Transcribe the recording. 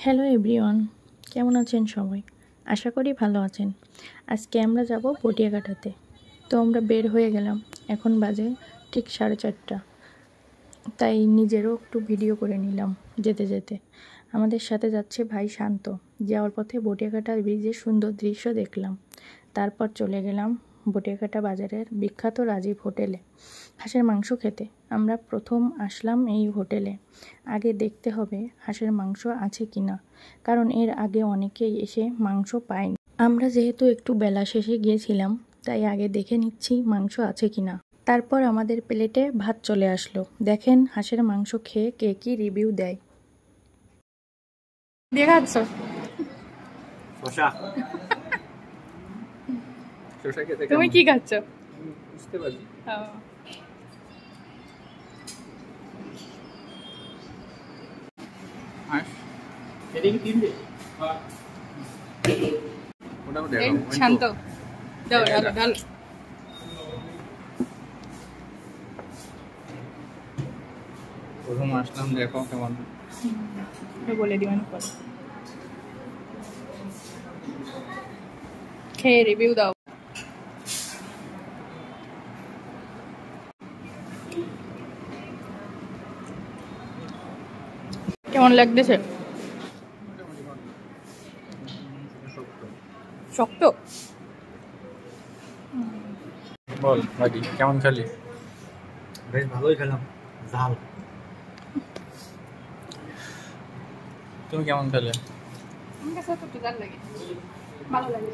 Hello everyone, কেমন আছেন সবাই? আশা করি ভালো আছেন। আজকে আমরা যাব পটিয়াঘাটাতে। তো আমরা বের হয়ে গেলাম, এখন বাজে ঠিক 4:30। তাই নিজেরও একটু ভিডিও করে নিলাম যেতে যেতে। আমাদের সাথে যাচ্ছে ভাই শান্ত। যাওয়ার পথে পটিয়াঘাটার ব্রিজের সুন্দর দৃশ্য দেখলাম। তারপর চলে গেলাম পটিয়াঘাটা বাজারের বিখ্যাত রাজীব হোটেলে হাঁসের মাংস খেতে। আমরা প্রথম আসলাম এই হোটেলে। আগে দেখতে হবে হাঁসের মাংস আছে কিনা, কারণ এর আগে অনেকেই এসে মাংস পায়নি। আমরা যেহেতু একটু বেলা শেষে গিয়েছিলাম, তাই আগে দেখে নিচ্ছি মাংস আছে কিনা। তারপর আমাদের প্লেটে ভাত চলে আসলো। দেখেন হাঁসের মাংস খেয়ে কে কি রিভিউ দেয়। দেখাচ্ছ তুমি কি খাচ্ছ? বুঝতে পারছি। শান্ত দাও, ঢালো ঢালো। প্রথম আসলাম, দেখো কেমন বলে দিবেন পরে। খেয়ে রিভিউ দাও। কেমন লাগতেছে? শক্ত। বল ভাই, কেমন খেলি? বেশ ভালোই খেলাম, ঝাল। তুমি কেমন খেলে? আমার কাছে তো একটু ঝাল লাগে, ভালো লাগে।